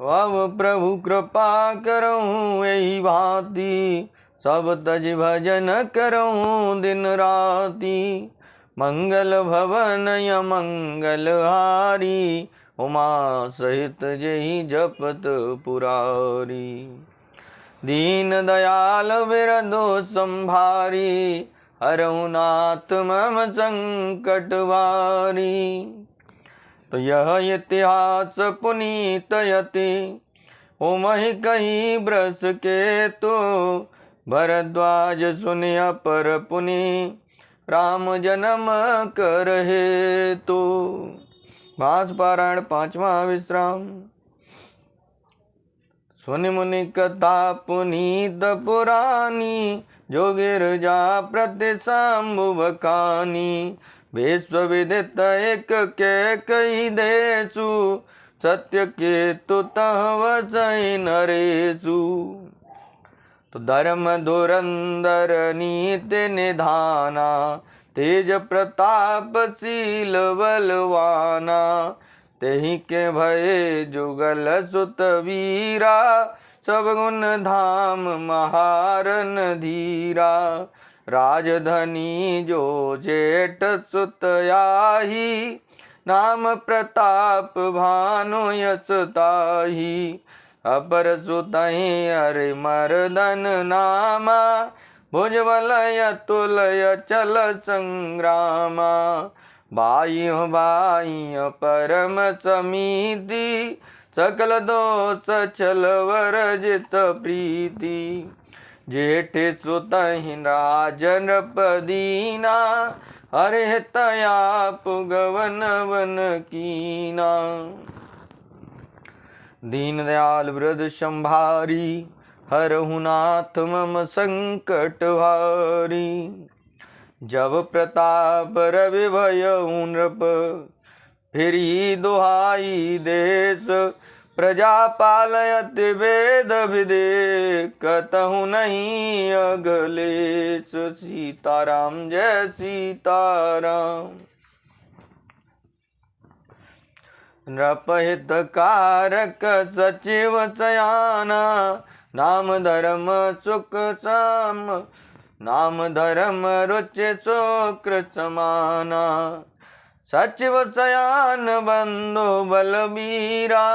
अब प्रभु कृपा करऊँ यही भांति, सब तज भजन करऊँ दिन राति। मंगल भवन मंगल हारी, उमा सहित जही जपत पुरारी। दीन दयाल बिरधो संभारी, हरहु नाथ मम संकट वारी। तो यह इतिहास पुनीत यति, ओमहि कही ब्रस के तो। भरद्वाज सुनिय पर पुनि, राम जन्म कर हेतु। भास पारायण पांचवा विश्राम। सुनि मुनि कथा पुनीत पुरानी, जो गिरजा प्रति शंभु बखानी। विश्व विदित एक के कई देशु, सत्य के तु तह वसई नरेशु। तो धर्म धुरंधर नीति निधाना, तेज प्रताप शील बलवाना। तेहि के भये जुगल सुत वीरा, सब गुण धाम महारन धीरा। राजधनी जो जेठ सुत आही, नाम प्रताप भानु यश ताही। अपर सुतहि हरि मर्दन नामा, भुजबलय तुलय चल संग्रामा। बाह्य बाह्य परम समीति, सकल दोष छल वर्जित प्रीति। जेठ सुतहि राजन पदीना, हरे तयाप गवन वन कीना। दीन दयाल वृद्ध संभारी, हरहु नाथ मम संकट हारी। जब प्रताप रवि भयउ नृप, फिरी दुहाई देश। प्रजा पालयत वेद विदे, कतहु नहीं अगलेश। सीताराम जय सीताराम। नृपहित कारक सचिव सयाना, नाम धर्म सुख सम। नाम धर्म रुचि शुक्र समाना। सचिव सयान बंधु बलबीरा,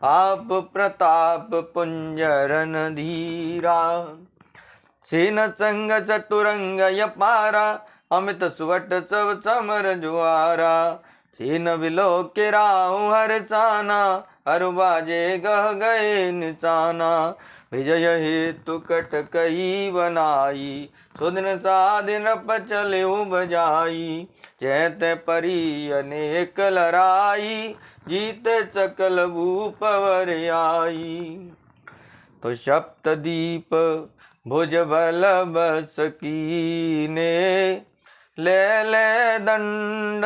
आप प्रताप पुंजरन धीरा। सेन संग चतुरंग यपारा, अमित सुवट सब समर जुआरा। सेन विलो के राहु हरसाना, अरु बाजे गह गए निशाना। विजय हेतु कट कही बनाई, सुदिन सादिन पचले बजाई। जैत परी अनेक लड़ाई, जीते सकल भूप वर आई। तो सप्तदीप भुज बल बस कीने, ले ले दंड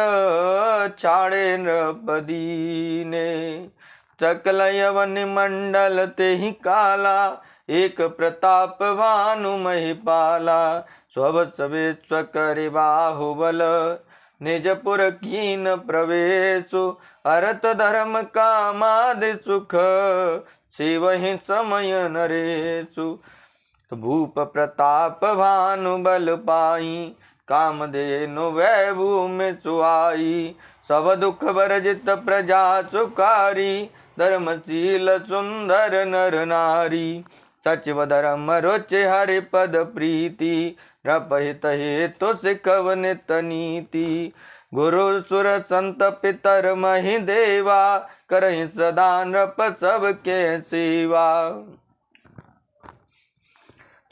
छाड़े नृपदीने। सकल यवन मंडल तेहि काला, एक प्रताप भानु महिपाला। स्ववत्स विश्व करि बाहुबल, निजपुर कीन प्रवेशु। अरत धर्म कामादि सुख, सेवहि समय नरेशु। भूप प्रताप भानु बल पाई, कामधेनु वैभू में सुहाई। सब दुख वर्जित प्रजा सुखारी, धर्मशील सुंदर नर नारी। सचिव धर्म रुचि हरि पद प्रीति, नृपहित हेतु सिखव नित नीति। गुरु सुर संत पितर महि देवा, करहि सदा नृप सबके सेवा।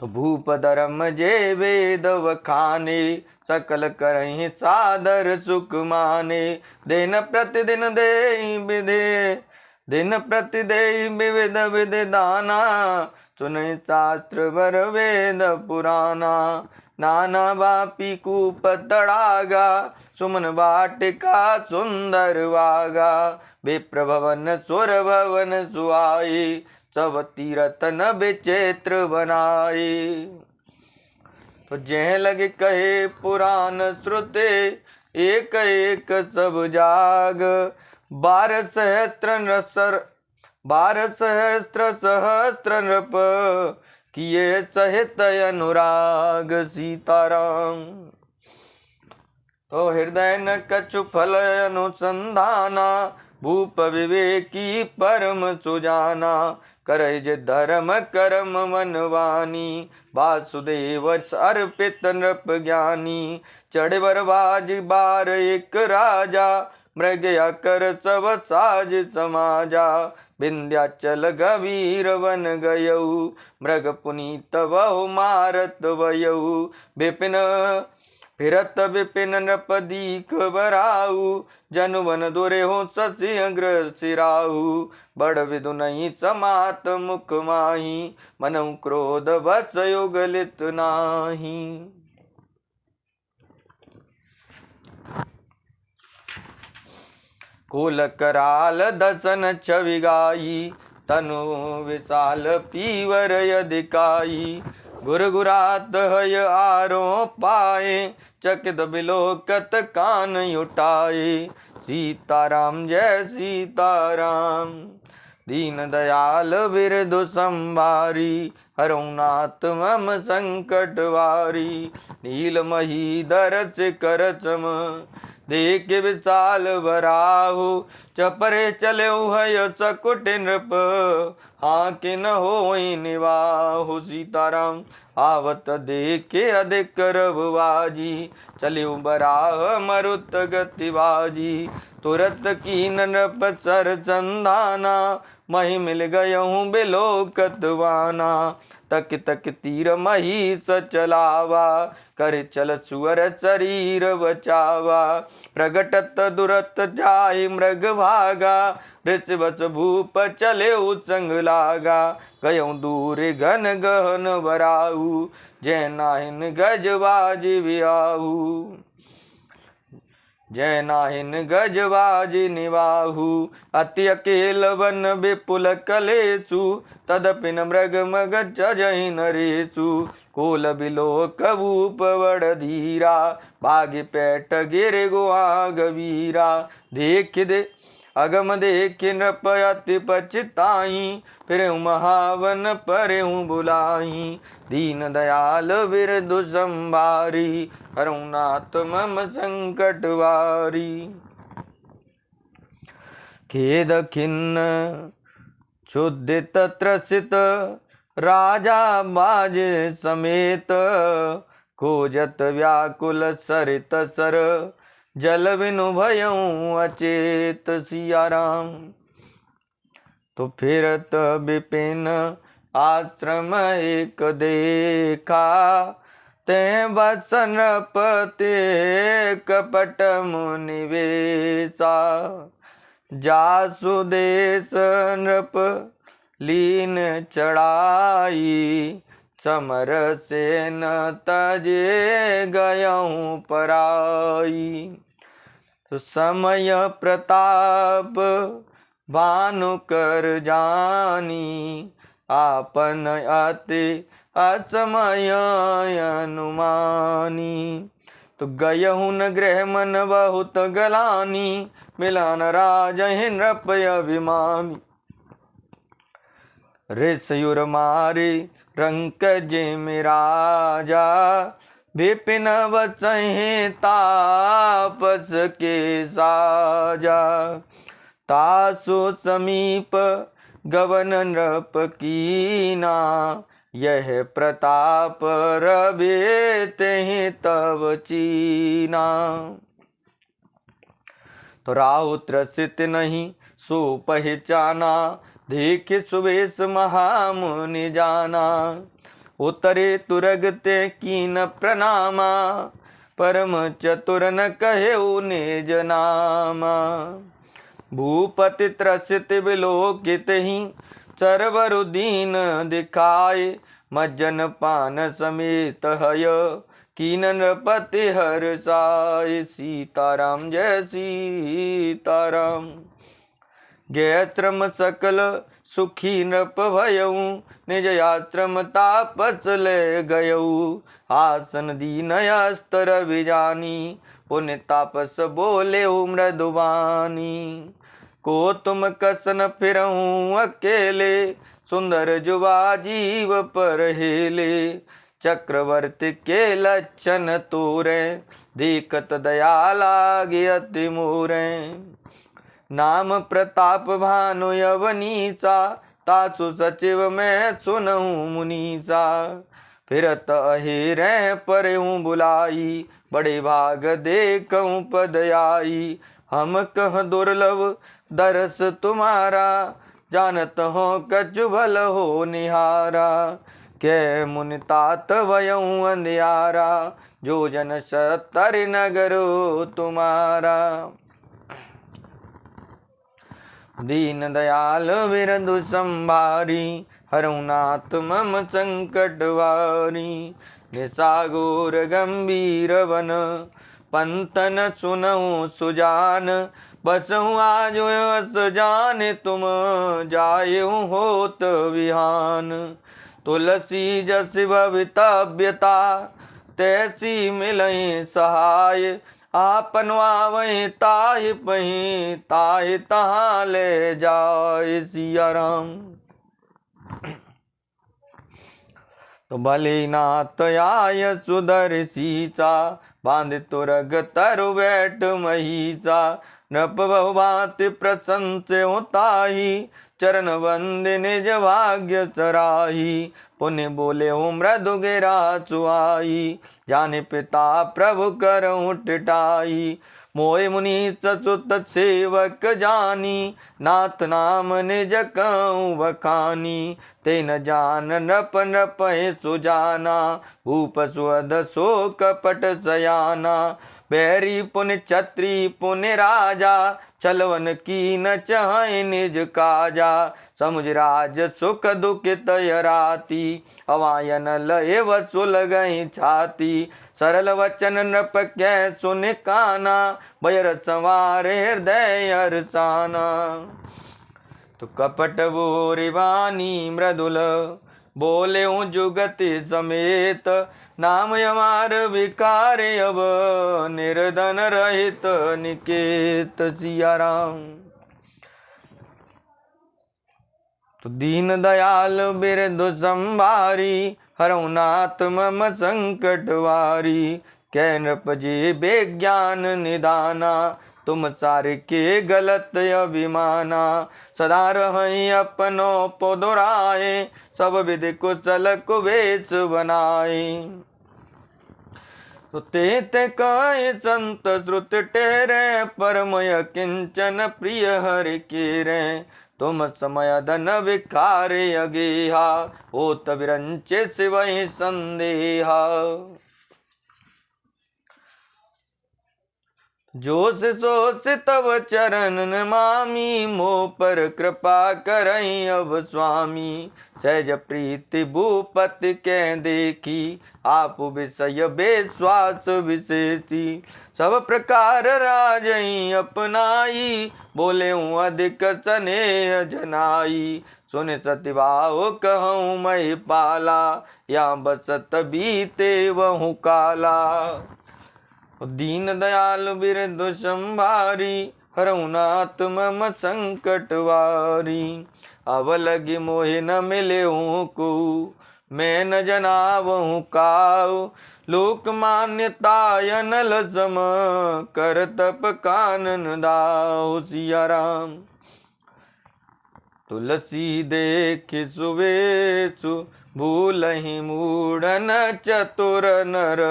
तो भूप धर्म जे वेद वखाने, सकल करहि सादर सुख माने। दिन प्रतिदिन देहि विधे, दिन प्रति देहि विविध विधि दाना। सुनहि शास्त्र वर वेद पुराना, नाना बापी कूप तड़ागा। सुमन वाटिका सुंदर वागा, विप्र भवन सुर भवन सुहाई। सब तीरथ न विचित्र बनाए। तो जह लगे कहे पुराण श्रुते, एक एक सब जाग। 12 सहस्त्र 12 सहस्त्र नृप किए सहित अनुराग सीताराम। तो हृदय न कछु फल अनुसंधाना भूप विवेकी परम सुजाना करय जे धर्म कर्म वनवानी वासुदेव अर्पित नृप ज्ञानी चढ़ बरबाज बार एक राजा मृग कर सब साज समाजा विंध्याचल गवीर वन गयऊ मृग पुनीत बहु मारत वयऊ विपिन फिरत विपिन नृप दीख बराऊ जनुवन दुरे हो शशि अग्र सिराऊ बड़ विदु नहीं समात मुख माही मनऊ क्रोध बस युगलित नाही। कुल कराल दसन छवि गाई तनु विशाल पीवर यदिकाई गुरगुरात हय आरो पाए चकित बिलोकत कान उठाए। सीताराम जय सीताराम दीन दयाल बिरदु संभारी हरौनाथ मम संकट वारी नीलमही दरस कर चम देख विशाल बराहु चपरे चले हय सकुट नृप हाँ कि न होई निवाहु। सीताराम आवत देखे अधिक रघुबाजी चले बराह मरुत गतिबाजी तुरत कीन नृप सर चंदाना मही मिल गयहूँ बिलोकतवाना तक तक तीर मही सचलावा कर चल सुअर शरीर बचावा प्रगटत दुरत जाय मृग भागा वृषवस भूप चले संग लागा गयों दूर घन गहन बराऊ जय नाहिन गजबाज बियाहू जय नाहिन गजबाजी निवाहु अति अकेल वन विपुल कलेचु तदपि न मृग मग जहि नरेचु कोल बिलोक भूप बड़ धीरा भाग्य पैठ गिर गुआ गवीरा देख दे अगम देख नृप अति पछताई फिर महावन पर बुलाई दीन दयाल बिरदु संभारी हरौनाथ मम संकट वारी। खेद खिन्न क्षुदित त्रसित राजा बाज समेत खोजत व्याकुल सरित सर जल बिनु भयऊँ अचेत। सिया राम तो फिरत विपिन आश्रम एक देखा ते वसन पते कपट मुनिवेशा जासु देश नृप लीन चढ़ाई समर से न तजे गयऊँ पराई। समय प्रताप भानु कर जानी आपन अति असमय अनुमानी तो गयहूँ न गृह मन बहुत गलानी मिलन राज नृप अभिमानी ऋषयुर मारे रंक जे राजा विपिन वसहि तापस के साजा तासु समीप गवन नृप कीना यह प्रताप रवे तेहि तव चीना। तो राहु त्रसित नहीं सो पहचाना देख सुवेश महामुनि जाना उतरे तुरगते कीन प्रणामा परम चतुर न कहे निज नामा। भूपति त्रसित विलोकित ही चरवरु दीन दिखाए मज्जन पान समेत हय कीन नृपति हर्षाय। सीताराम जय सीताराम गैश्रम सकल सुखी नृप भयऊ निज आश्रम तापस ले गयऊ आसन दीन अस्तर विजानी पुण्य तापस बोले मृदुवानी को तुम कसन फिरऊं अकेले, सुंदर जुबा जीव पर हेले। चक्रवर्ती के लक्षण तोरे, देखत दया लागे अति मोरे। नाम प्रताप भानु यवनीचा, तासु सचिव मैं सुनहूँ मुनीसा। फिरत अहिरे परहूँ बुलाई, बड़े भाग देखूँ पद आई। हम कह दुर्लभ दरस तुम्हारा, जानत हो कछु भल हो निहारा। कै मुनि तात वयऊँ अंधियारा, जो जन सत्तर नगरो तुम्हारा। दीन दयाल बिरधु संभारी, हरऊ नाथ मम संकट वारी। निसागोर गंभीर वन, पंतन सुनऊँ सुजान। बसऊँ आज अस जान, तुम जायऊँ होत विहान। तुलसी जस भवितव्यता, तैसी मिलई सहाय। आपन आवै ताहि पही, ताहि तहाँ ले जाय। सिया राम। तो भले नाथ आय सुधर सीसा, बांध तुरग तरु बैठ महीसा। नृप बहुभांति प्रशंस ताही, चरण वंद निज भाग्य चराही। पुण्य बोले हो मृदु गिरा चुआई, जाने पिता प्रभु करऊँ टिटाई। मोय मुनि ससुत सेवक जानी, नाथ नाम निज कहूँ बखानी। ते न जान नृप नृपहि सुजाना, भूप सुअद सो कपट सयाना। बैरी पुनि छत्री पुनि राजा, चलवन की न चाहे निज काजा। समुझ राज सुख दुखित राती, अवायन लय वसुल गई छाती। सरल वचन नृप कै सुन काना, भयर संवार हृदय हर्षाना। तो कपट बोरि वाणी मृदुल, बोले जुगति समेत। नाम हमार विकार अब, निर्धन रहित निकेत। सिया राम। तो दीन दयाल बिरधु संभारी, हरऊ नाथ मम संकट वारी। कै नृप जी बेज्ञान निदाना, तुम सार के गलत अभिमाना। सदा रहि अपनो पोदुराए, सब विधि कुशल कुबेश बनाए। तो ते कहे संत श्रुत टेरे, परमय किंचन प्रिय हरि केरे। तुम समय धन विकार अगेहा, होत विरंचे शिवहि संदेहा। जोश सोस तव चरण नमामि, मोह पर कृपा करई अब स्वामी। सहज प्रीति भूपति कै देखी, आप विषय बेश्वास विशेषी। सब प्रकार राजई अपनाई, बोले अधिक स्नेह जनाई। सुन सतिभाव कहूँ मही पाला, या बसत बीते वहु काला। दीन दयाल बिरधु संभारी, हरऊ नाथ मम संकट वारी। अब लगी मोहि न मिले को, मैं न जनावहूँ काऊ। लोक मान्यता अनल सम, कर तप कानन दाऊ। सिया राम। तुलसी देख सुवेशु, भूलहि मूढ़न चतुर नर।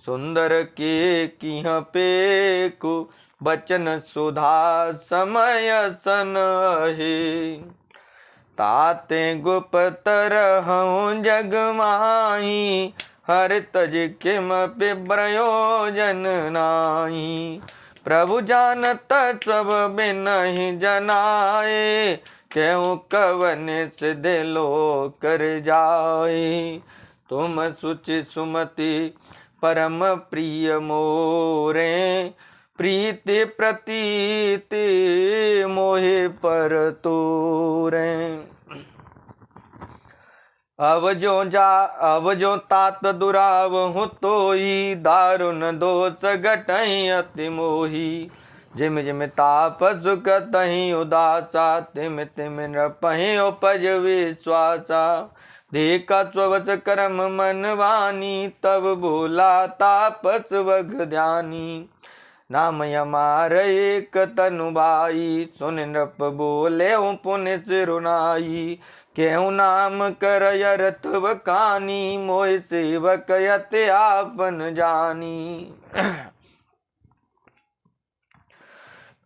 सुंदर के किह पेकु, बचन सुधा समय सन है। ताते गुप्तर हूँ जग माही, हर तज किमपि प्रयोजन नाही। प्रभु जानत सब बिनहि जनाए, क्यों कवन सिधे लो कर जाए। तुम सुचि सुमति परम प्रिय मोरे, प्रीति प्रतीति मोहे पर तोरे। अब जो तात दुरावहु तोई, दारुण दोष घटई अति मोही। जिम जिम ताप सुख तहीं उदासा, तिम तिम नृपहि उपज विश्वासा। देखा स्ववश कर्म मन वानी, तब भोला तापस वग ध्यानी। नाम यमार एक तनु भाई, सुन नृप बोले पुण्य सिरुनाई। केहू नाम कर यरथ बखानी, मोहि सेवक यति आपन जानी।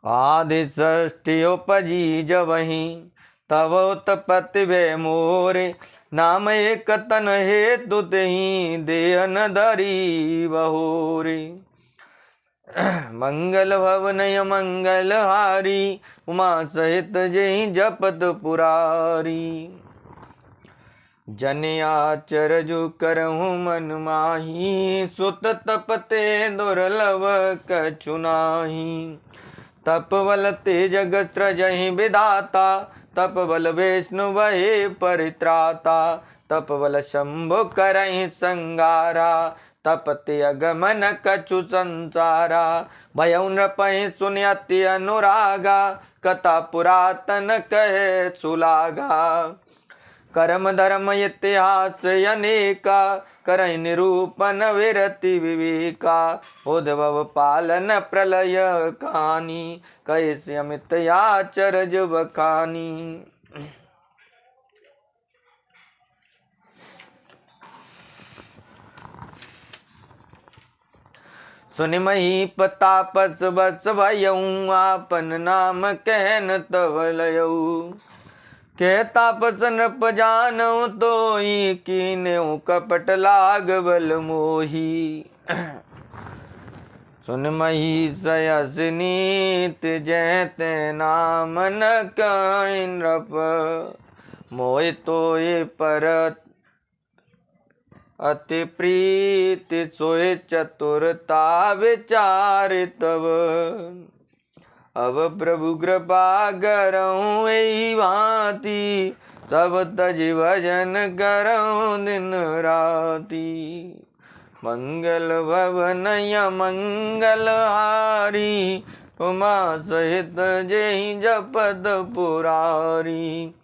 आदि षष्ठी उपजी जबहि, तब उत्पत्ति भय मोरे। नाम एक तन हेतु तेहि, देहन धरी बहोरे। मंगल भवनय मंगल हारी, उमा सहित जहि जपत पुरारी। जन आचरजु करहु मन माही, सुत तपते दुर्लभ कछु नाहि। तप बल तेज सृजहि विधाता, तप बल विष्णु वहे परित्राता। तप बल शंभु करहि संगारा, तपति अगमन कछु संसारा। भयउ नृपहि सुनि अति अनुरागा, कथा पुरातन कहे सुलागा। कर्म धर्म इतिहास अनेका, करहि निरूपण विरति विवेका। उद्भव पालन प्रलय कहानी, कैसे अमित आचरज बखानी। सुनि महीप तापस बस भयऊ, आपन नाम कहन तव लयऊ। के तापस नृप जानऊ तोई, कीन्हु कपट लाग बल मोही। सुन महिष यस नीत, जैते नाम न कहि नृप। मोहि तोय परत अति प्रीति, सोय चतुरता विचार तब। अब प्रभु कृपा करऊँ एहि भांति, सब तजि भजन करऊँ दिन राति। मंगल भवनय मंगल हारी, उमा सहित जेहि जपत पुरारी।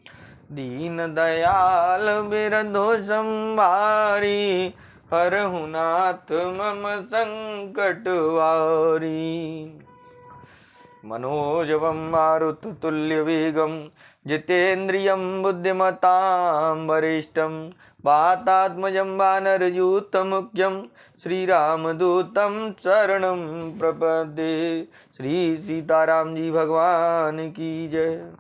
दीन दयाल बिरधो संभारी, हरहु नाथ मम संकट वारी। मनोजवं मारुततुल्य वेगं, जितेन्द्रियं बुद्धिमतां वरिष्ठं। वातात्मजं वानरयूतं मुख्यं, श्रीरामदूतं शरणं प्रपद्ये। श्री सीताराम जी भगवान की जय।